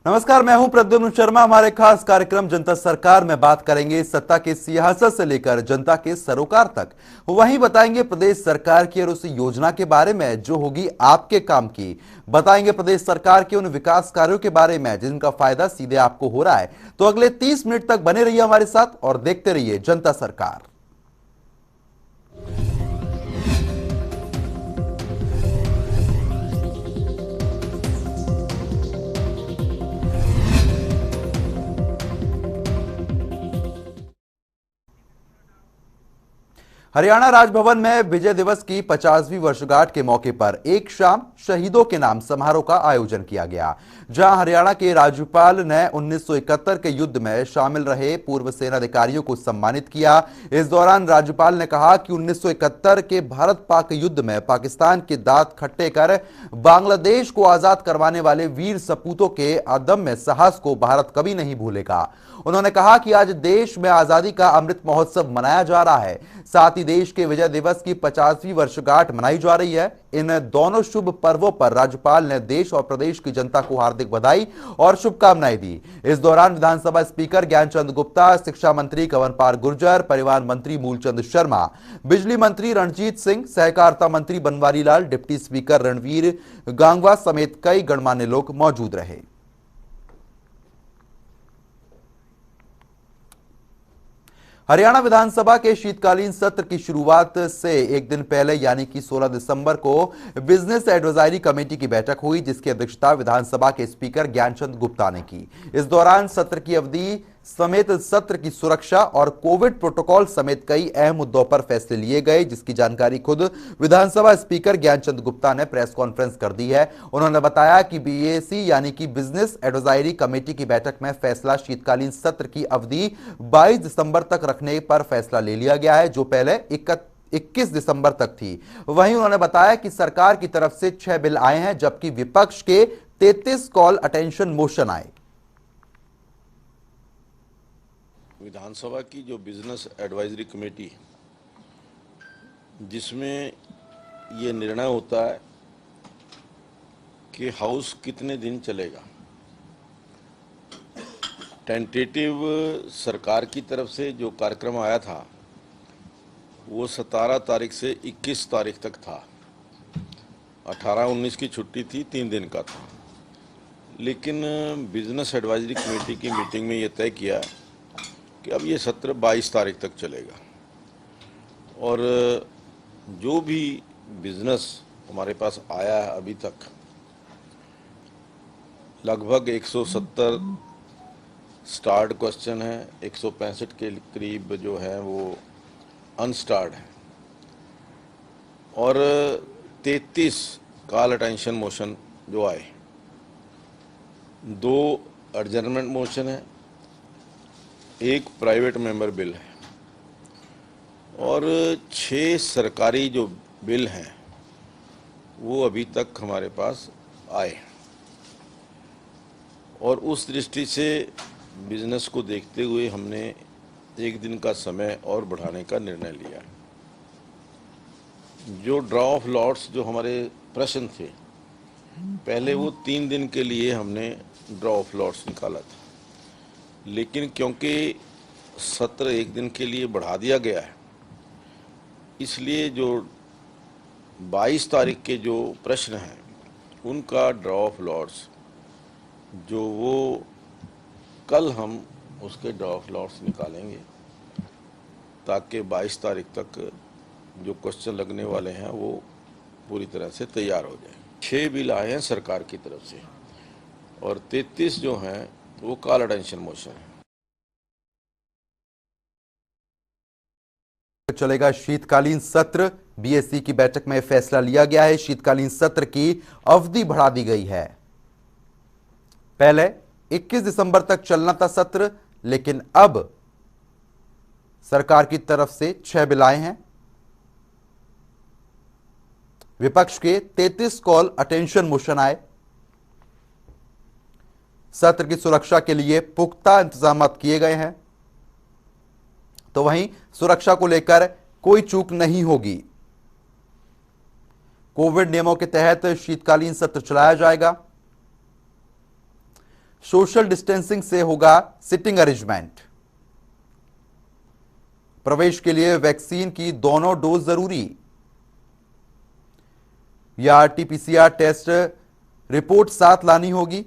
नमस्कार, मैं हूं प्रद्युम्न शर्मा। हमारे खास कार्यक्रम जनता सरकार में बात करेंगे सत्ता के सियासत से लेकर जनता के सरोकार तक। वहीं बताएंगे प्रदेश सरकार की और उस योजना के बारे में जो होगी आपके काम की। बताएंगे प्रदेश सरकार के उन विकास कार्यों के बारे में जिनका फायदा सीधे आपको हो रहा है। तो अगले 30 मिनट तक बने रहिए हमारे साथ और देखते रहिए जनता सरकार। हरियाणा राजभवन में विजय दिवस की 50वीं वर्षगांठ के मौके पर एक शाम शहीदों के नाम समारोह का आयोजन किया गया, जहां हरियाणा के राज्यपाल ने 1971 के युद्ध में शामिल रहे पूर्व सेना अधिकारियों को सम्मानित किया। इस दौरान राज्यपाल ने कहा कि 1971 के भारत पाक युद्ध में पाकिस्तान के दांत खट्टे कर बांग्लादेश को आजाद करवाने वाले वीर सपूतों के अदम्य साहस को भारत कभी नहीं भूलेगा। उन्होंने कहा कि आज देश में आजादी का अमृत महोत्सव मनाया जा रहा है, साथ ही देश के विजय दिवस की 50वीं वर्षगांठ मनाई जा रही है। इन दोनों शुभ पर्वों पर राज्यपाल ने देश और प्रदेश की जनता को हार्दिक बधाई और शुभकामनाएं दी। इस दौरान विधानसभा स्पीकर ज्ञानचंद गुप्ता, शिक्षा मंत्री कंवरपाल गुर्जर, परिवहन मंत्री मूलचंद शर्मा, बिजली मंत्री रणजीत सिंह, सहकारिता मंत्री बनवारी लाल, डिप्टी स्पीकर रणवीर गांगवा समेत कई गणमान्य लोग मौजूद रहे। हरियाणा विधानसभा के शीतकालीन सत्र की शुरुआत से एक दिन पहले यानी कि 16 दिसंबर को बिजनेस एडवाइजरी कमेटी की बैठक हुई, जिसकी अध्यक्षता विधानसभा के स्पीकर ज्ञानचंद गुप्ता ने की। इस दौरान सत्र की अवधि समेत सत्र की सुरक्षा और कोविड प्रोटोकॉल समेत कई अहम मुद्दों पर फैसले लिए गए, जिसकी जानकारी खुद विधानसभा स्पीकर ज्ञानचंद गुप्ता ने प्रेस कॉन्फ्रेंस कर दी है। उन्होंने बताया कि बीएसी यानी कि बिजनेस एडवाइजरी कमेटी की बैठक में फैसला शीतकालीन सत्र की अवधि 22 दिसंबर तक रखने पर फैसला ले लिया गया है, जो पहले 21 दिसंबर तक थी। वहीं उन्होंने बताया कि सरकार की तरफ से 6 बिल आए हैं, जबकि विपक्ष के 33 कॉल अटेंशन मोशन आए। विधानसभा की जो बिजनेस एडवाइजरी कमेटी, जिसमें ये निर्णय होता है कि हाउस कितने दिन चलेगा, टेंटेटिव सरकार की तरफ से जो कार्यक्रम आया था वो 17 तारीख से 21 तारीख तक था। 18-19 की छुट्टी थी, 3 दिन का था। लेकिन बिजनेस एडवाइजरी कमेटी की मीटिंग में ये तय किया कि अब ये सत्र 22 तारीख तक चलेगा और जो भी बिजनेस हमारे पास आया है अभी तक, लगभग 170 स्टार्ड क्वेश्चन है, 165 के करीब जो है वो अनस्टार्ड है और 33 कॉल अटेंशन मोशन जो आए, 2 एडजर्नमेंट मोशन है, 1 प्राइवेट मेंबर बिल है और 6 सरकारी जो बिल हैं वो अभी तक हमारे पास आए। और उस दृष्टि से बिजनेस को देखते हुए हमने 1 दिन का समय और बढ़ाने का निर्णय लिया। जो ड्रॉ ऑफ लॉट्स जो हमारे प्रश्न थे, पहले वो 3 दिन के लिए हमने ड्रॉ ऑफ लॉट्स निकाला था, लेकिन क्योंकि सत्र 1 दिन के लिए बढ़ा दिया गया है, इसलिए जो 22 तारीख के जो प्रश्न हैं उनका ड्रॉ ऑफ लॉट्स जो वो कल हम उसके ड्रॉ ऑफ लॉट्स निकालेंगे, ताकि 22 तारीख तक जो क्वेश्चन लगने वाले हैं वो पूरी तरह से तैयार हो जाए। 6 बिल आए हैं सरकार की तरफ से और 33 जो हैं वो कॉल अटेंशन मोशन है। चलेगा शीतकालीन सत्र। बीएससी की बैठक में फैसला लिया गया है, शीतकालीन सत्र की अवधि बढ़ा दी गई है। पहले 21 दिसंबर तक चलना था सत्र, लेकिन अब सरकार की तरफ से 6 बिल आए हैं। विपक्ष के 33 कॉल अटेंशन मोशन आए। सत्र की सुरक्षा के लिए पुख्ता इंतजाम किए गए हैं, तो वहीं सुरक्षा को लेकर कोई चूक नहीं होगी। कोविड नियमों के तहत शीतकालीन सत्र चलाया जाएगा। सोशल डिस्टेंसिंग से होगा सिटिंग अरेंजमेंट। प्रवेश के लिए वैक्सीन की दोनों डोज जरूरी या आरटीपीसीआर टेस्ट रिपोर्ट साथ लानी होगी।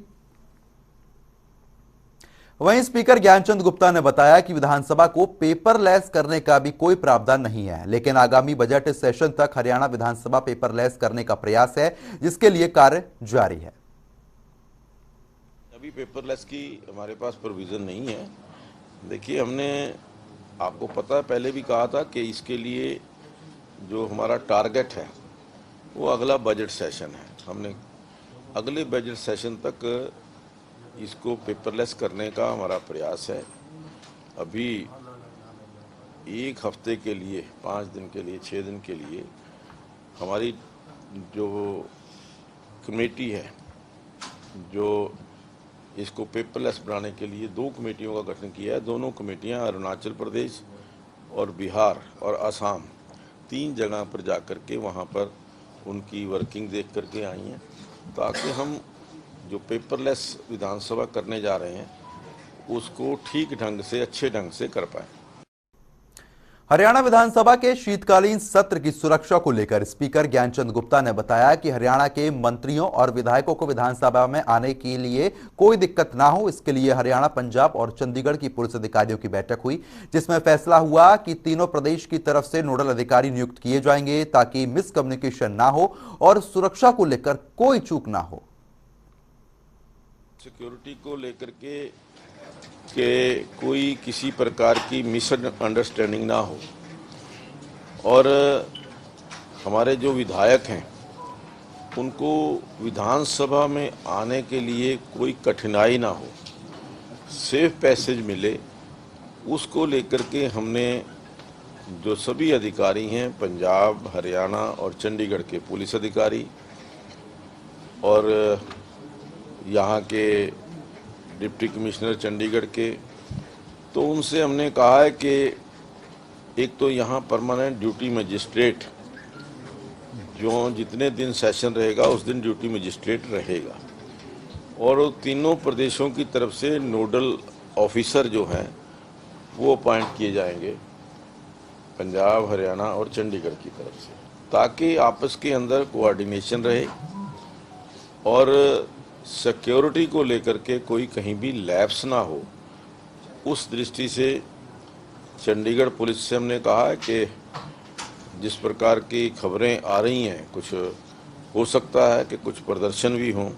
वहीं स्पीकर ज्ञानचंद गुप्ता ने बताया कि विधानसभा को पेपरलेस करने का भी कोई प्रावधान नहीं है, लेकिन आगामी बजट सेशन तक हरियाणा विधानसभा पेपरलेस करने का प्रयास है, जिसके लिए कार्य जारी है। अभी पेपरलेस की हमारे पास प्रोविजन नहीं है। देखिए, हमने आपको पता है पहले भी कहा था कि इसके लिए जो हमारा टारगेट है वो अगला बजट सेशन है। हमने अगले बजट सेशन तक इसको पेपरलेस करने का हमारा प्रयास है। अभी एक हफ्ते के लिए, 5 दिन के लिए, 6 दिन के लिए हमारी जो कमेटी है, जो इसको पेपरलेस बनाने के लिए 2 कमेटियों का गठन किया है। दोनों कमेटियां अरुणाचल प्रदेश और बिहार और असम 3 जगह पर जाकर के वहां पर उनकी वर्किंग देख करके आई हैं, ताकि हम जो पेपरलेस विधानसभा करने जा रहे हैं उसको ठीक ढंग से, अच्छे ढंग से कर पाए। हरियाणा विधानसभा के शीतकालीन सत्र की सुरक्षा को लेकर स्पीकर ज्ञानचंद गुप्ता ने बताया कि हरियाणा के मंत्रियों और विधायकों को विधानसभा में आने के लिए कोई दिक्कत ना हो, इसके लिए हरियाणा, पंजाब और चंडीगढ़ की पुलिस अधिकारियों की बैठक हुई, जिसमें फैसला हुआ कि तीनों प्रदेश की तरफ से नोडल अधिकारी नियुक्त किए जाएंगे ताकि मिसकम्युनिकेशन ना हो और सुरक्षा को लेकर कोई चूक ना हो। सिक्योरिटी को लेकर के कोई किसी प्रकार की मिसअंडरस्टैंडिंग ना हो और हमारे जो विधायक हैं उनको विधानसभा में आने के लिए कोई कठिनाई ना हो, सेफ पैसेज मिले, उसको लेकर के हमने जो सभी अधिकारी हैं, पंजाब, हरियाणा और चंडीगढ़ के पुलिस अधिकारी और यहाँ के डिप्टी कमिश्नर चंडीगढ़ के, तो उनसे हमने कहा है कि एक तो यहाँ परमानेंट ड्यूटी मजिस्ट्रेट, जो जितने दिन सेशन रहेगा उस दिन ड्यूटी मजिस्ट्रेट रहेगा, और तीनों प्रदेशों की तरफ से नोडल ऑफिसर जो हैं वो अपॉइंट किए जाएंगे, पंजाब, हरियाणा और चंडीगढ़ की तरफ से, ताकि आपस के अंदर कोऑर्डिनेशन रहे और सिक्योरिटी को लेकर के कोई कहीं भी लैप्स ना हो। उस दृष्टि से चंडीगढ़ पुलिस से हमने कहा है कि जिस प्रकार की खबरें आ रही हैं, कुछ हो सकता है कि कुछ प्रदर्शन भी हों,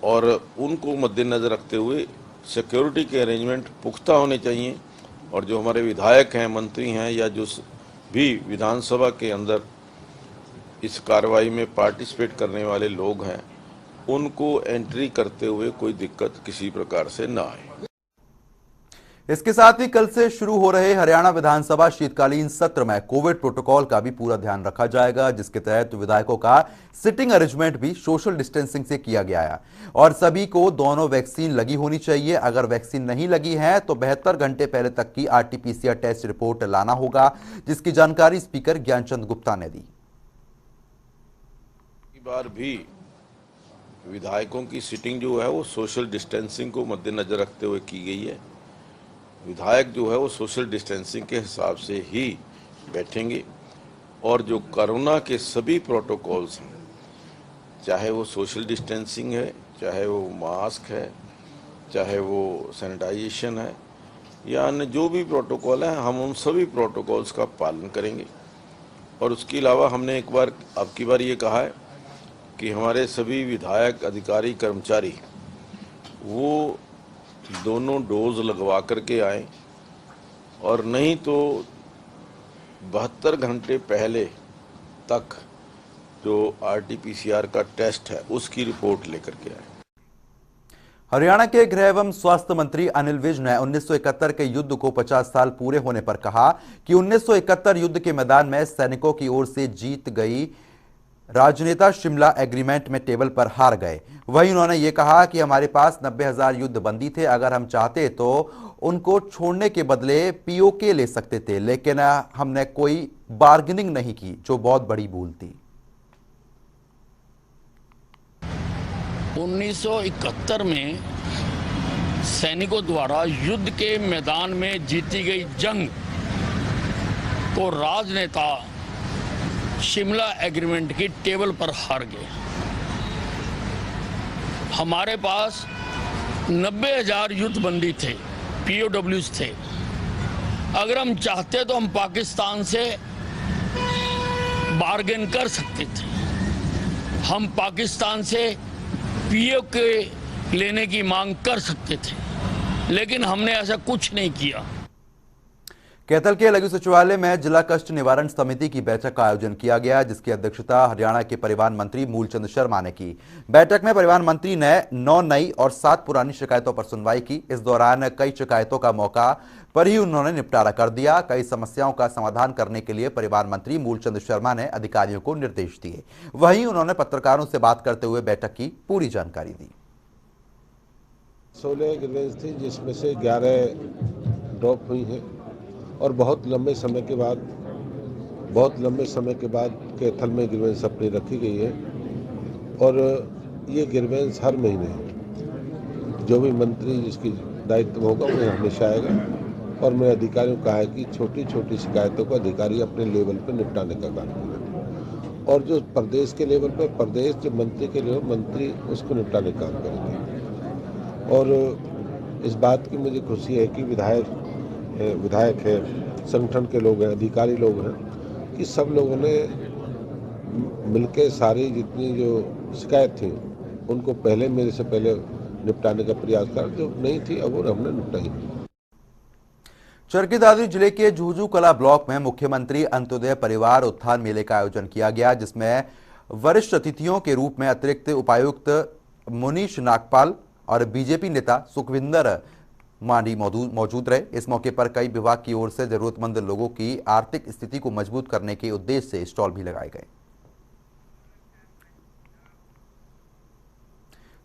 और उनको मद्देनज़र रखते हुए सिक्योरिटी के अरेंजमेंट पुख्ता होने चाहिए, और जो हमारे विधायक हैं, मंत्री हैं या जो भी विधानसभा के अंदर इस कार्रवाई में पार्टिसिपेट करने वाले लोग हैं, उनको एंट्री करते हुए कोई दिक्कत किसी प्रकार से ना आए। इसके साथ ही कल से शुरू हो रहे हरियाणा विधानसभा शीतकालीन सत्र में कोविड प्रोटोकॉल का भी पूरा ध्यान रखा जाएगा, जिसके तहत विधायकों का सिटिंग अरेंजमेंट भी सोशल डिस्टेंसिंग से किया गया है और सभी को दोनों वैक्सीन लगी होनी चाहिए। अगर वैक्सीन नहीं लगी है तो 72 घंटे पहले तक की आरटीपीसीआर टेस्ट रिपोर्ट लाना होगा, जिसकी जानकारी स्पीकर ज्ञानचंद गुप्ता ने दी। बार भी विधायकों की सिटिंग जो है वो सोशल डिस्टेंसिंग को मद्देनजर रखते हुए की गई है। विधायक जो है वो सोशल डिस्टेंसिंग के हिसाब से ही बैठेंगे और जो कोरोना के सभी प्रोटोकॉल्स हैं, चाहे वो सोशल डिस्टेंसिंग है, चाहे वो मास्क है, चाहे वो सैनिटाइजेशन है या अन्य जो भी प्रोटोकॉल है, हम उन सभी प्रोटोकॉल्स का पालन करेंगे। और उसके अलावा हमने एक बार अब की बार ये कहा है कि हमारे सभी विधायक, अधिकारी, कर्मचारी वो दोनों डोज लगवा करके आए, और नहीं तो 72 घंटे पहले तक जो आरटीपीसीआर का टेस्ट है उसकी रिपोर्ट लेकर के आए। हरियाणा के गृह एवं स्वास्थ्य मंत्री अनिल विज ने 1971 के युद्ध को 50 साल पूरे होने पर कहा कि 1971 युद्ध के मैदान में सैनिकों की ओर से जीत गई राजनेता शिमला एग्रीमेंट में टेबल पर हार गए। वहीं उन्होंने ये कहा कि हमारे पास 90,000 युद्ध बंदी थे, अगर हम चाहते तो उनको छोड़ने के बदले पीओके ले सकते थे, लेकिन हमने कोई बार्गेनिंग नहीं की, जो बहुत बड़ी भूल थी। 1971 में सैनिकों द्वारा युद्ध के मैदान में जीती गई जंग को राजनेता शिमला एग्रीमेंट की टेबल पर हार गए। हमारे पास 90,000 युद्धबंदी थे, POWs थे। अगर हम चाहते तो हम पाकिस्तान से बार्गेन कर सकते थे। हम पाकिस्तान से POK लेने की मांग कर सकते थे, लेकिन हमने ऐसा कुछ नहीं किया। कैथल के लघु सचिवालय में जिला कष्ट निवारण समिति की बैठक का आयोजन किया गया, जिसकी अध्यक्षता हरियाणा के परिवहन मंत्री मूलचंद शर्मा ने की। बैठक में परिवहन मंत्री ने 9 नई और 7 पुरानी शिकायतों पर सुनवाई की। इस दौरान कई शिकायतों का मौका पर ही उन्होंने निपटारा कर दिया। कई समस्याओं का समाधान करने के लिए परिवहन मंत्री मूलचंद शर्मा ने अधिकारियों को निर्देश दिए। वहीं उन्होंने पत्रकारों से बात करते हुए बैठक की पूरी जानकारी दी। 16 ग्रीवेंस थी, जिसमें से 11 ड्रॉप हुई हैं और बहुत लंबे समय के बाद कैथल में ग्रीवेंस अपनी रखी गई है। और ये ग्रीवेंस हर महीने जो भी मंत्री जिसकी दायित्व होगा वो हमेशा आएगा। और मैंने अधिकारियों को कहा है कि छोटी छोटी शिकायतों को अधिकारी अपने लेवल पर निपटाने का काम करें, और जो प्रदेश के लेवल पर प्रदेश, जो मंत्री के लेवल मंत्री उसको निपटाने का काम करेंगे। और इस बात की मुझे खुशी है कि विधायक है, संगठन के लोग हैं, अधिकारी लोग हैं, कि सब लोगों ने मिलकर सारी जितनी जो शिकायत थी उनको मेरे से पहले निपटाने का प्रयास कर, जो नहीं थी अब वो हमने निपटाई। चरखी दादरी जिले के झुंझुनू कला ब्लॉक में मुख्यमंत्री अंत्योदय परिवार उत्थान मेले का आयोजन किया गया, जिसमें वरिष्ठ अतिथियों के रूप में अतिरिक्त उपायुक्त मुनीश नागपाल और बीजेपी नेता सुखविंदर मांडी मौजूद रहे। इस मौके पर कई विभाग की ओर से जरूरतमंद लोगों की आर्थिक स्थिति को मजबूत करने के उद्देश्य से स्टॉल भी लगाए गए।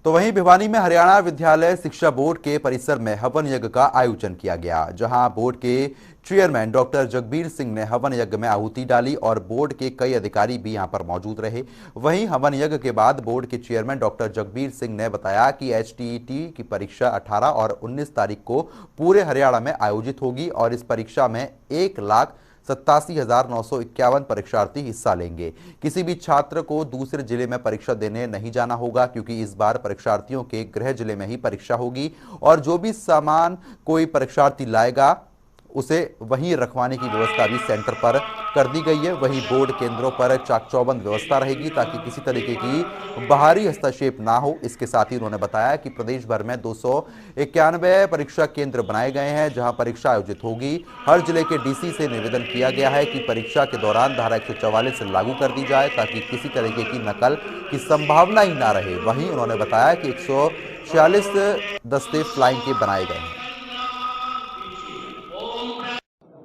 तो वहीं भिवानी में हरियाणा विद्यालय शिक्षा बोर्ड के परिसर में हवन यज्ञ का आयोजन किया गया, जहां बोर्ड के चेयरमैन डॉक्टर जगबीर सिंह ने हवन यज्ञ में आहुति डाली और बोर्ड के कई अधिकारी भी यहां पर मौजूद रहे। वहीं हवन यज्ञ के बाद बोर्ड के चेयरमैन डॉक्टर जगबीर सिंह ने बताया कि HTET की परीक्षा 18 और 19 तारीख को पूरे हरियाणा में आयोजित होगी और इस परीक्षा में 1,87,951 परीक्षार्थी हिस्सा लेंगे। किसी भी छात्र को दूसरे जिले में परीक्षा देने नहीं जाना होगा, क्योंकि इस बार परीक्षार्थियों के गृह जिले में ही परीक्षा होगी और जो भी सामान कोई परीक्षार्थी लाएगा उसे वहीं रखवाने की व्यवस्था भी सेंटर पर कर दी गई है। वहीं बोर्ड केंद्रों पर चाक चौबंद व्यवस्था रहेगी ताकि किसी तरीके की बाहरी हस्तक्षेप ना हो। इसके साथ ही उन्होंने बताया कि प्रदेश भर में 291 परीक्षा केंद्र बनाए गए हैं जहां परीक्षा आयोजित होगी। हर जिले के DC से निवेदन किया गया है कि परीक्षा के दौरान धारा 144 लागू कर दी जाए ताकि किसी तरीके की नकल की संभावना ही ना रहे। वहीं उन्होंने बताया कि 146 दस्ते फ्लाइंग के बनाए गए हैं।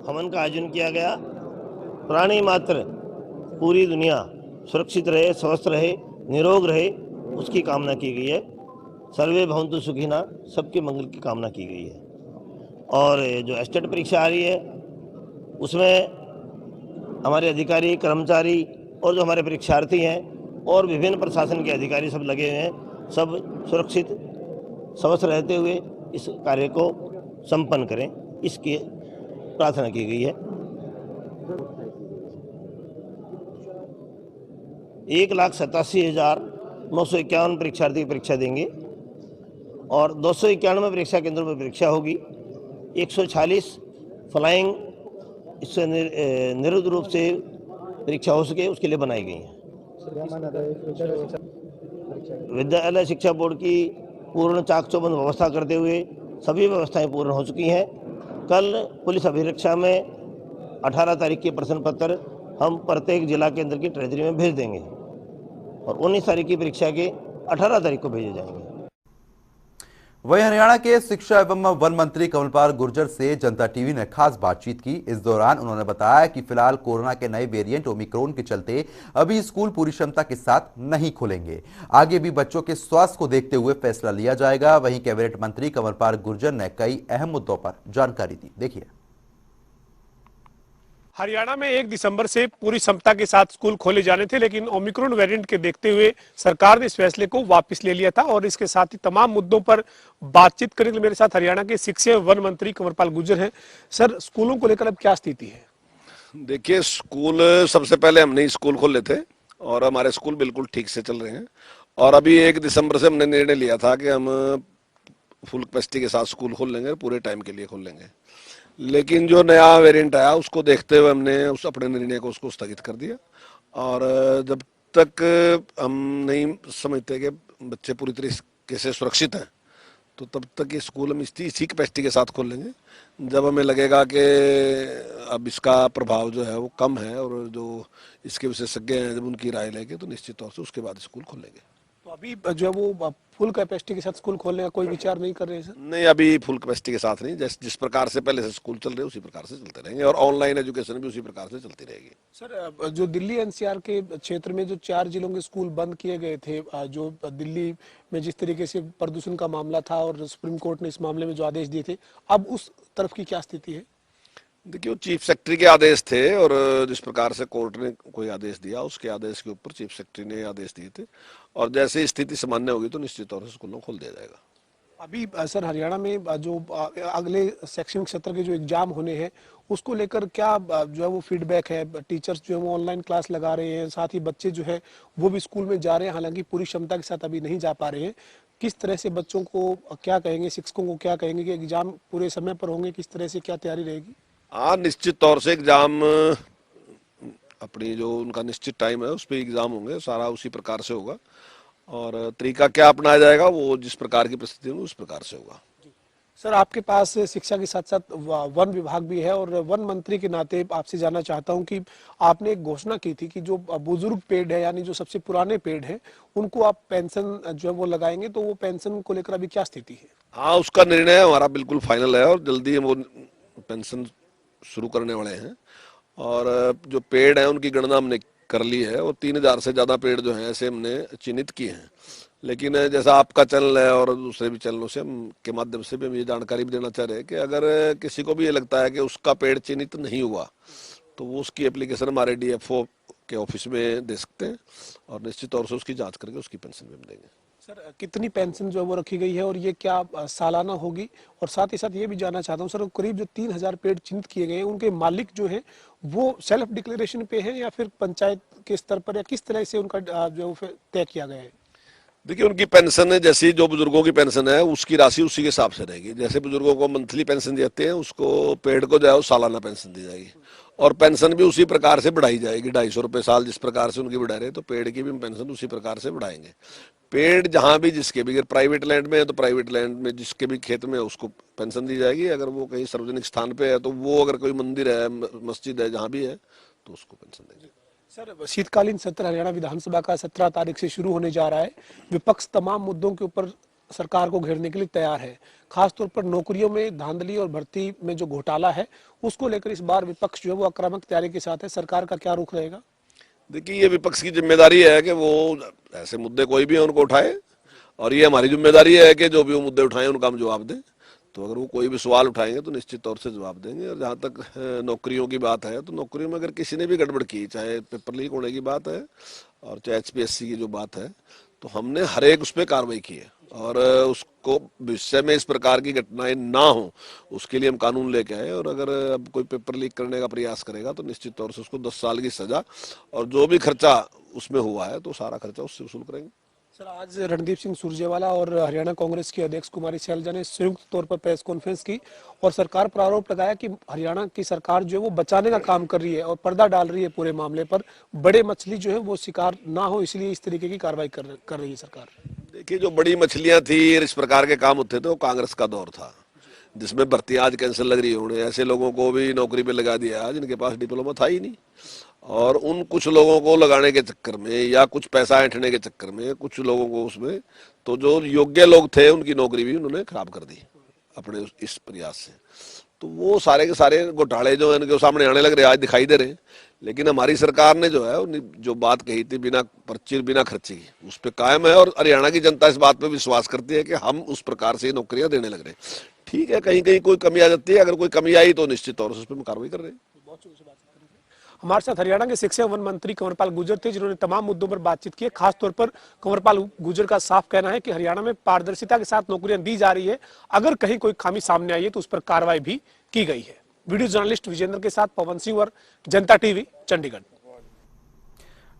हवन का आयोजन किया गया। प्राणी मात्र पूरी दुनिया सुरक्षित रहे, स्वस्थ रहे, निरोग रहे, उसकी कामना की गई है। सर्वे भवन्तु सुखिनः, सबके मंगल की कामना की गई है। और जो स्टेट परीक्षा आ रही है उसमें हमारे अधिकारी, कर्मचारी और जो हमारे परीक्षार्थी हैं और विभिन्न प्रशासन के अधिकारी सब लगे हुए हैं, सब सुरक्षित स्वस्थ रहते हुए इस कार्य को संपन्न करें, इसकी प्रार्थना की गई है। 1,87,951 परीक्षार्थी परीक्षा देंगे और 291 परीक्षा केंद्रों में परीक्षा होगी। 146 फ्लाइंग इससे निरुद्ध रूप से परीक्षा हो सके उसके लिए बनाई गई है। विद्यालय शिक्षा बोर्ड की पूर्ण चाक चौबंद व्यवस्था करते हुए सभी व्यवस्थाएं पूर्ण हो चुकी हैं। कल पुलिस अभिरक्षा में 18 तारीख के प्रश्न पत्र हम प्रत्येक जिला केंद्र की ट्रेजरी में भेज देंगे और 19 तारीख की परीक्षा के 18 तारीख को भेजे जाएंगे। वहीं हरियाणा के शिक्षा एवं वन मंत्री कमलपाल गुर्जर से जनता टीवी ने खास बातचीत की। इस दौरान उन्होंने बताया कि फिलहाल कोरोना के नए वेरिएंट ओमिक्रॉन के चलते अभी स्कूल पूरी क्षमता के साथ नहीं खुलेंगे। आगे भी बच्चों के स्वास्थ्य को देखते हुए फैसला लिया जाएगा। वहीं कैबिनेट मंत्री कमलपाल गुर्जर ने कई अहम मुद्दों पर जानकारी दी। देखिए। हरियाणा में 1 दिसंबर से पूरी क्षमता के साथ स्कूल खोले जाने थे, लेकिन ओमिक्रॉन वेरिएंट के देखते हुए सरकार ने इस फैसले को वापस ले लिया था। और इसके साथ ही तमाम मुद्दों पर बातचीत करने के लिए मेरे साथ हरियाणा के शिक्षा एवं वन मंत्री कंवरपाल गुर्जर हैं। सर, स्कूलों को लेकर अब क्या स्थिति है? देखिए, स्कूल सबसे पहले हमने स्कूल खोले थे और हमारे स्कूल बिल्कुल ठीक से चल रहे हैं। और अभी 1 दिसंबर से हमने निर्णय लिया था कि हम फुल कैपेसिटी के साथ स्कूल खोल लेंगे, पूरे टाइम के लिए खोल लेंगे। लेकिन जो नया वेरिएंट आया उसको देखते हुए हमने उस अपने निर्णय को उसको स्थगित कर दिया। और जब तक हम नहीं समझते कि बच्चे पूरी तरीके से सुरक्षित हैं तो तब तक ये स्कूल हम इसी कैपेसिटी के साथ खोल लेंगे। जब हमें लगेगा कि अब इसका प्रभाव जो है वो कम है और जो इसके विशेषज्ञ हैं जब उनकी राय लेंगे तो निश्चित तौर से उसके बाद स्कूल खोलेंगे। तो अभी जो है वो फुल कैपेसिटी के साथ स्कूल खोलने का कोई विचार नहीं कर रहे हैं सर? नहीं, अभी फुल कैपेसिटी के साथ नहीं। जिस प्रकार से पहले से स्कूल चल रहे हैं उसी प्रकार से चलते रहेंगे और ऑनलाइन एजुकेशन भी उसी प्रकार से चलती रहेगी। सर, जो दिल्ली एनसीआर के क्षेत्र में जो 4 जिलों के स्कूल बंद किए गए थे, जो दिल्ली में जिस तरीके से प्रदूषण का मामला था और सुप्रीम कोर्ट ने इस मामले में जो आदेश दिए थे, अब उस तरफ की क्या स्थिति है? देखिए, वो चीफ सेक्रेटरी के आदेश थे और जिस प्रकार से कोर्ट ने कोई आदेश दिया उसके आदेश के ऊपर चीफ सेक्रेटरी ने आदेश दिए थे और जैसे स्थिति सामान्य होगी तो निश्चित तौर से स्कूलों खोल दिया जाएगा। अभी सर, हरियाणा में जो अगले शैक्षणिक सत्र के जो एग्जाम होने हैं उसको लेकर क्या जो है वो फीडबैक है? टीचर्स जो है वो ऑनलाइन क्लास लगा रहे हैं, साथ ही बच्चे जो है वो भी स्कूल में जा रहे हैं, हालांकि पूरी क्षमता के साथ अभी नहीं जा पा रहे हैं। किस तरह से बच्चों को क्या कहेंगे, शिक्षकों को क्या कहेंगे कि एग्जाम पूरे समय पर होंगे? किस तरह से क्या तैयारी रहेगी? हाँ, निश्चित तौर से एग्जाम अपनी जो उनका निश्चित टाइम है उस पर एग्जाम होंगे, सारा उसी प्रकार से होगा और तरीका क्या अपनाया जाएगा वो जिस प्रकार की परिस्थिति होगी उस प्रकार से होगा। सर, आपके पास शिक्षा के साथ साथ वन विभाग भी है और वन मंत्री के नाते आपसे जानना चाहता हूं कि आपने एक घोषणा की थी कि जो बुजुर्ग पेड़ है यानी जो सबसे पुराने पेड़ हैं उनको आप पेंशन जो है वो लगाएंगे, तो वो पेंशन को लेकर अभी क्या स्थिति है? हाँ, उसका निर्णय हमारा बिल्कुल फाइनल है और जल्दी हम वो पेंशन शुरू करने वाले हैं। और जो पेड़ हैं उनकी गणना हमने कर ली है और 3000 से ज़्यादा पेड़ जो हैं ऐसे हमने चिन्हित किए हैं। लेकिन जैसा आपका चैनल है और दूसरे भी चैनलों से के माध्यम से भी हम ये जानकारी भी देना चाह रहे हैं कि अगर किसी को भी ये लगता है कि उसका पेड़ चिन्हित नहीं हुआ तो वो उसकी एप्लीकेशन हमारे DFO के ऑफिस में दे सकते हैं और निश्चित तौर से उसकी जाँच करके उसकी पेंशन भी हम देंगे। सर, कितनी पेंशन जो है वो रखी गई है और ये क्या सालाना होगी? और साथ ही साथ ये भी जानना चाहता हूँ सर, करीब जो 3000 पेड़ चिन्हित किए गए हैं उनके मालिक जो हैं वो सेल्फ डिक्लेरेशन पे हैं या फिर पंचायत के स्तर पर, या किस तरह से उनका जो तय किया गया है? देखिए, उनकी पेंशन जैसी जो बुजुर्गों की पेंशन है उसकी राशि उसी के हिसाब से रहेगी। जैसे बुजुर्गों को मंथली पेंशन देते हैं उसको पेड़ को जो है सालाना पेंशन दी जाएगी और पेंशन भी उसी प्रकार से बढ़ाई जाएगी। 250 रुपये साल जिस प्रकार से उनकी बढ़ा रहे तो पेड़ की भी पेंशन उसी प्रकार से बढ़ाएंगे। पेड़ जहाँ भी जिसके भी, अगर प्राइवेट लैंड में है तो प्राइवेट लैंड में जिसके भी खेत में है उसको पेंशन दी जाएगी। अगर वो कहीं सार्वजनिक स्थान पे है तो वो, अगर कोई मंदिर है, मस्जिद है, जहाँ भी है तो उसको पेंशन देंगे। सर, शीतकालीन सत्र हरियाणा विधानसभा का 17 तारीख से शुरू होने जा रहा है। विपक्ष तमाम मुद्दों के ऊपर सरकार को घेरने के लिए तैयार है। खासतौर पर नौकरियों में धांधली और भर्ती में जो घोटाला है उसको लेकर इस बार विपक्ष जो है वो आक्रामक तैयारी के साथ है। सरकार का क्या रुख रहेगा? देखिए, ये विपक्ष की जिम्मेदारी है कि वो ऐसे मुद्दे कोई भी है उनको उठाए और ये हमारी जिम्मेदारी है कि जो भी वो मुद्दे उठाएं उनका हम जवाब दें। तो अगर वो कोई भी सवाल उठाएंगे तो निश्चित तौर से जवाब देंगे। और जहाँ तक नौकरियों की बात है तो नौकरियों में अगर किसी ने भी गड़बड़ की, चाहे पेपर लीक होने की बात है और चाहे HPSC की जो बात है, तो हमने हर एक उस पर कार्रवाई की है और उसको भविष्य में इस प्रकार की घटनाएं ना हो उसके लिए हम कानून लेके आए। और अगर अब कोई पेपर लीक करने का प्रयास करेगा तो निश्चित तौर से उसको 10 साल की सजा और जो भी खर्चा उसमें हुआ है तो सारा खर्चा उससे वसूल करेंगे। सर, आज रणदीप सिंह सुरजेवाला और हरियाणा कांग्रेस की अध्यक्ष कुमारी सैलजा ने संयुक्त तौर पर प्रेस कॉन्फ्रेंस की और सरकार पर आरोप लगाया कि हरियाणा की सरकार जो है वो बचाने का काम कर रही है और पर्दा डाल रही है पूरे मामले पर। बड़े मछली जो है वो शिकार ना हो इसलिए इस तरीके की कार्रवाई कर रही है सरकार। देखिए, जो बड़ी मछलियां थी इस प्रकार के काम होते थे वो कांग्रेस का दौर था जिसमें भर्ती आज कैंसिल लग रही है। ऐसे लोगों को भी नौकरी पे लगा दिया जिनके पास डिप्लोमा था ही नहीं और उन कुछ लोगों को लगाने के चक्कर में या कुछ पैसा ऐंठने के चक्कर में कुछ लोगों को उसमें, तो जो योग्य लोग थे उनकी नौकरी भी उन्होंने खराब कर दी अपने इस प्रयास से। तो वो सारे के सारे घोटाले जो है इनके सामने आने लग रहे, आज दिखाई दे रहे हैं। लेकिन हमारी सरकार ने जो है जो बात कही थी बिना पर्ची बिना खर्चे की उस पर कायम है और हरियाणा की जनता इस बात पे विश्वास करती है कि हम उस प्रकार से नौकरियां देने लग रहे हैं। ठीक है, कहीं कहीं कोई कमी आ जाती है, अगर कोई कमी आई तो निश्चित तौर से उस पर कार्रवाई कर रहे हैं। हमारे साथ हरियाणा के शिक्षा वन मंत्री कंवरपाल गुर्जर थे, जिन्होंने तमाम मुद्दों पर बातचीत की। खास तौर पर कंवरपाल गुर्जर का साफ कहना है कि हरियाणा में पारदर्शिता के साथ नौकरियां दी जा रही है, अगर कहीं कोई खामी सामने आई है तो उस पर कार्रवाई भी की गई है। वीडियो जर्नलिस्ट विजेंद्र के साथ पवन सिंह और जनता टीवी, चंडीगढ़।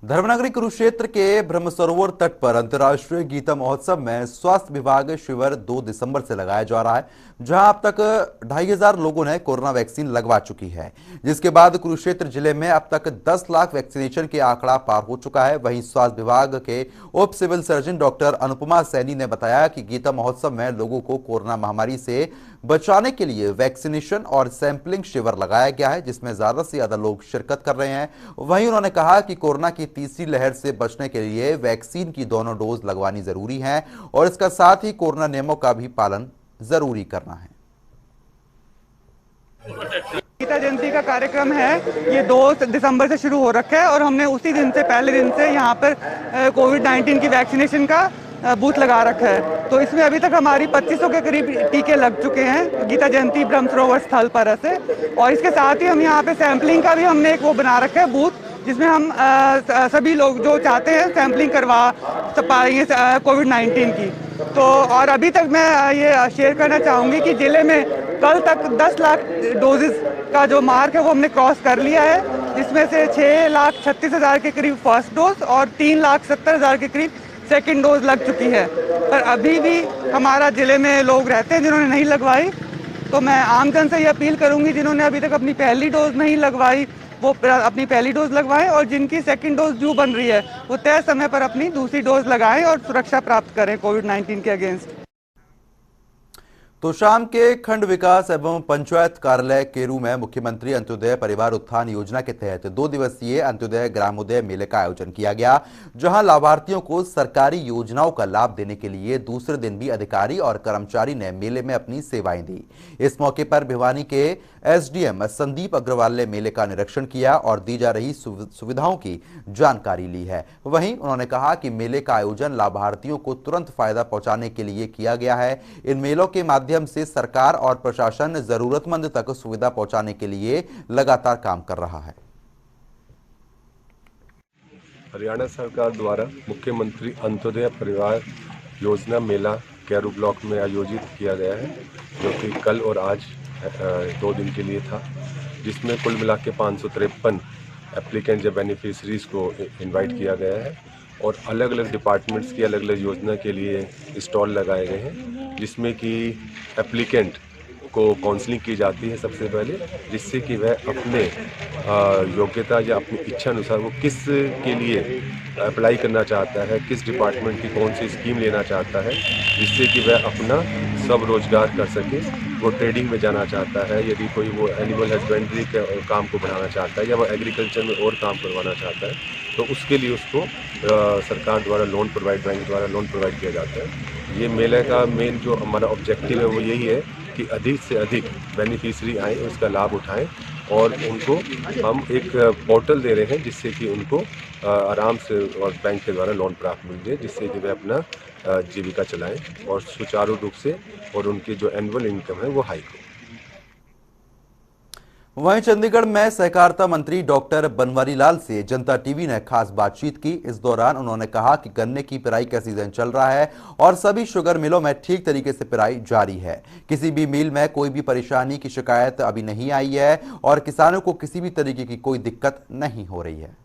धर्मनगरी कुरुक्षेत्र के ब्रह्म सरोवर तट पर अंतर्राष्ट्रीय गीता महोत्सव में स्वास्थ्य विभाग शिविर 2 दिसंबर से लगाया जा रहा है, जहां अब तक 2500 लोगों ने कोरोना वैक्सीन लगवा चुकी है, जिसके बाद कुरुक्षेत्र जिले में अब तक 10 लाख वैक्सीनेशन के आंकड़ा पार हो चुका है। वहीं स्वास्थ्य विभाग के उप civil surgeon doctor Anupama Saini ने बताया कि गीता महोत्सव में लोगों को कोरोना महामारी से बचाने के लिए वैक्सीनेशन और सैंपलिंग शिविर लगाया गया है, जिसमें ज्यादा से ज्यादा लोग शिरकत कर रहे हैं। वहीं उन्होंने कहा कि कोरोना की तीसरी लहर से बचने के लिए वैक्सीन की दोनों डोज लगवानी जरूरी है और इसका साथ ही कोरोना नियमों का भी पालन जरूरी करना है। गीता जयंती का कार्यक्रम है, ये 2 दिसंबर से शुरू हो रखा है और हमने उसी दिन से, पहले दिन से यहाँ पर कोविड-19 की वैक्सीनेशन का बूथ लगा रखा है। तो इसमें अभी तक हमारी 2500 के करीब टीके लग चुके हैं गीता जयंती ब्रह्म सरोवर स्थल पर से। और इसके साथ ही हम यहाँ पे सैंपलिंग का भी हमने एक वो बना रखा है बूथ, जिसमें हम सभी लोग जो चाहते हैं सैंपलिंग करवा पाएंगे कोविड-19 की। तो और अभी तक मैं ये शेयर करना चाहूँगी कि जिले में कल तक 10 लाख डोजेस का जो मार्क है वो हमने क्रॉस कर लिया है, जिसमें से 6,36,000 के करीब फर्स्ट डोज और 3,70,000 के करीब सेकंड डोज लग चुकी है। पर अभी भी हमारा जिले में लोग रहते हैं जिन्होंने नहीं लगवाई, तो मैं आमजन से ये अपील करूंगी जिन्होंने अभी तक अपनी पहली डोज नहीं लगवाई वो अपनी पहली डोज लगवाएं और जिनकी सेकंड डोज जो बन रही है वो तय समय पर अपनी दूसरी डोज लगाएं और सुरक्षा प्राप्त करें कोविड-19 के अगेंस्ट। तो शाम के खंड विकास एवं पंचायत कार्यालय केरू में मुख्यमंत्री अंत्योदय परिवार उत्थान योजना के तहत 2 दिवसीय अंत्योदय ग्रामोदय मेले का आयोजन किया गया, जहां लाभार्थियों को सरकारी योजनाओं का लाभ देने के लिए दूसरे दिन भी अधिकारी और कर्मचारी ने मेले में अपनी सेवाएं दी। इस मौके पर भिवानी के एसडीएम संदीप अग्रवाल ने मेले का निरीक्षण किया और दी जा रही सुविधाओं की जानकारी ली है। वहीं उन्होंने कहा कि मेले का आयोजन लाभार्थियों को तुरंत फायदा पहुंचाने के लिए किया गया है। इन मेलों के माध्यम से सरकार और प्रशासन जरूरतमंद तक सुविधा पहुंचाने के लिए लगातार काम कर रहा है। हरियाणा सरकार द्वारा मुख्यमंत्री अंत्योदय परिवार योजना मेला कैरू ब्लॉक में आयोजित किया गया है, जो कि कल और आज 2 दिन के लिए था, जिसमें कुल मिला के 553 एप्लीकेंट या बेनिफिशरीज को इनवाइट किया गया है और अलग अलग डिपार्टमेंट्स की अलग अलग योजना के लिए स्टॉल लगाए गए हैं, जिसमें कि एप्लीकेंट को काउंसलिंग की जाती है सबसे पहले, जिससे कि वह अपने योग्यता या अपनी इच्छा अनुसार वो किस के लिए अप्लाई करना चाहता है, किस डिपार्टमेंट की कौन सी स्कीम लेना चाहता है, जिससे कि वह अपना सब रोजगार कर सके। वो ट्रेडिंग में जाना चाहता है, यदि कोई वो एनिमल हस्बेंड्री के काम को बढ़ाना चाहता है या वो एग्रीकल्चर में और काम करवाना चाहता है, तो उसके लिए उसको सरकार द्वारा लोन प्रोवाइड, बैंक द्वारा लोन प्रोवाइड किया जाता है। ये मेले का मेन जो हमारा ऑब्जेक्टिव है वो यही है कि अधिक से अधिक बेनिफिशरी आए, उसका लाभ उठाएं और उनको हम एक पोर्टल दे रहे हैं जिससे कि उनको आराम से और बैंक के द्वारा लोन प्राप्त मिल जाए, जिससे कि वे अपना जीविका चलाएं और सुचारू रूप से, और उनकी जो एनुअल इनकम है वो हाई हो। वहीं चंडीगढ़ में सहकारिता मंत्री डॉक्टर बनवारी लाल से जनता टीवी ने खास बातचीत की। इस दौरान उन्होंने कहा कि गन्ने की पिराई का सीजन चल रहा है और सभी शुगर मिलों में ठीक तरीके से पिराई जारी है। किसी भी मिल में कोई भी परेशानी की शिकायत अभी नहीं आई है और किसानों को किसी भी तरीके की कोई दिक्कत नहीं हो रही है।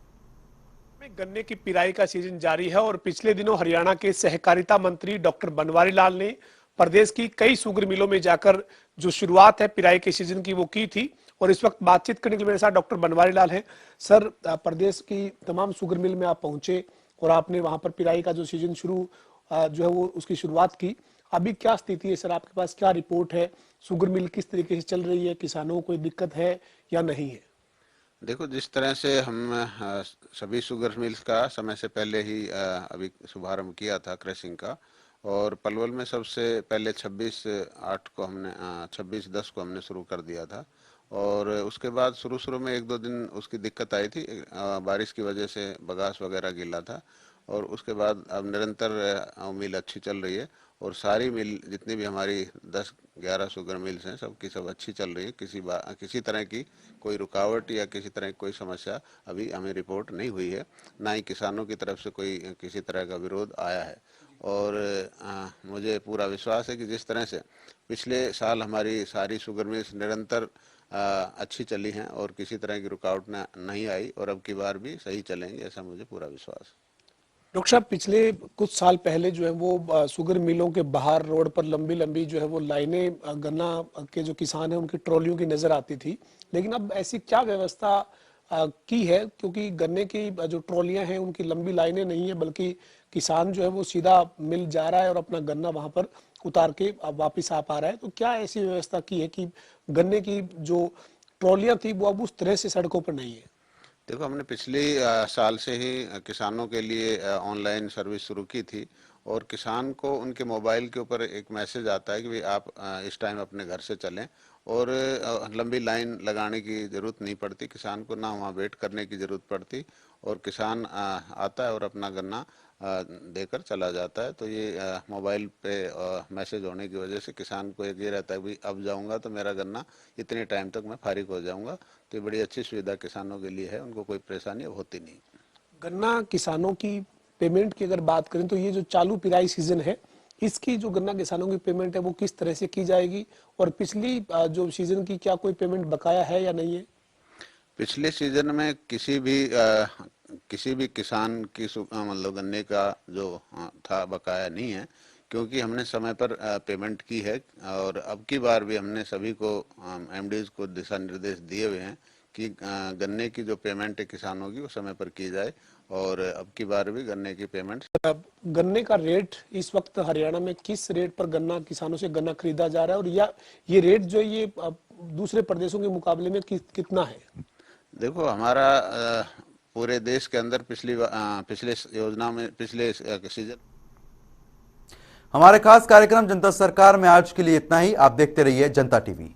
गन्ने की पिराई का सीजन जारी है और पिछले दिनों हरियाणा के सहकारिता मंत्री डॉक्टर बनवारी लाल ने प्रदेश की कई शुगर मिलों में जाकर जो शुरुआत है पिराई के सीजन की वो की थी। और इस वक्त बातचीत करने के लिए मेरे साथ डॉक्टर बनवारी लाल हैं। सर, प्रदेश की तमाम शुगर मिल में आप पहुंचे और आपने वहां पर पिराई का जो सीजन शुरू जो है वो उसकी शुरुआत की। अभी क्या स्थिति है सर, आपके पास क्या रिपोर्ट है? शुगर मिल किस तरीके से चल रही है? किसानों को कोई दिक्कत है या नहीं है? देखो, जिस तरह से हम सभी शुगर मिल्स का समय से पहले ही अभी शुभारंभ किया था क्रशिंग का, और पलवल में सबसे पहले 26/10 को हमने शुरू कर दिया था। और उसके बाद शुरू में 1-2 दिन उसकी दिक्कत आई थी, बारिश की वजह से बगास वगैरह गिला था, और उसके बाद अब निरंतर मिल अच्छी चल रही है और सारी मिल जितनी भी हमारी 10-11 शुगर मिल्स हैं सबकी सब अच्छी चल रही है। किसी तरह की कोई रुकावट या किसी तरह की कोई समस्या अभी हमें रिपोर्ट नहीं हुई है, ना ही किसानों की तरफ से कोई किसी तरह का विरोध आया है। और मुझे पूरा विश्वास है कि जिस तरह से पिछले साल हमारी सारी शुगर मिल्स निरंतर अच्छी चली हैं और किसी तरह की रुकावट नहीं आई और अब की बार भी सही चलेंगे, ऐसा मुझे पूरा विश्वास है। डॉक्टर साहब, पिछले कुछ साल पहले जो है वो शुगर मिलों के बाहर रोड पर लंबी लंबी जो है वो लाइनें गन्ना के जो किसान हैं उनकी ट्रॉलियों की नजर आती थी, लेकिन अब ऐसी क्या व्यवस्था की है? क्योंकि गन्ने की जो ट्रॉलियां हैं उनकी लंबी लाइनें नहीं है, बल्कि किसान जो है वो सीधा मिल जा रहा है और अपना गन्ना वहां पर उतार के वापिस आ पा रहा है। तो क्या ऐसी व्यवस्था की है कि गन्ने की जो ट्रॉलियां थी वो अब उस तरह से सड़कों पर नहीं है? देखो, हमने पिछले साल से ही किसानों के लिए ऑनलाइन सर्विस शुरू की थी और किसान को उनके मोबाइल के ऊपर एक मैसेज आता है कि भाई आप इस टाइम अपने घर से चलें और लंबी लाइन लगाने की ज़रूरत नहीं पड़ती, किसान को ना वहाँ वेट करने की ज़रूरत पड़ती और किसान आता है और अपना गन्ना देकर चला जाता है। तो ये मोबाइल पे मैसेज होने की वजह से किसान को एक ये रहता है कि अब जाऊंगा तो मेरा गन्ना इतने टाइम तक मैं फारिग हो जाऊंगा। तो ये बड़ी अच्छी सुविधा किसानों के लिए है, उनको कोई परेशानी अब होती नहीं। गन्ना किसानों की पेमेंट की अगर बात करें तो ये जो चालू पिराई सीजन है इसकी जो गन्ना किसानों की पेमेंट है वो किस तरह से की जाएगी, और पिछली जो सीजन की क्या कोई पेमेंट बकाया है या नहीं है? पिछले सीजन में किसी भी किसान की मतलब गन्ने का जो था बकाया नहीं है, क्योंकि हमने समय पर पेमेंट की है और अब की बार भी हमने सभी को एमडीज को दिशा निर्देश दिए हुए हैं कि गन्ने की जो पेमेंट है किसानों की वो समय पर की जाए और अब की बार भी गन्ने की पेमेंट। गन्ने का रेट इस वक्त हरियाणा में किस रेट पर गन्ना किसानों से गन्ना खरीदा जा रहा है, और या ये रेट जो ये दूसरे प्रदेशों के मुकाबले में कितना है? देखो, हमारा पूरे देश के अंदर पिछले योजना में पिछले सीजन। हमारे खास कार्यक्रम जनता सरकार में आज के लिए इतना ही। आप देखते रहिए जनता टीवी।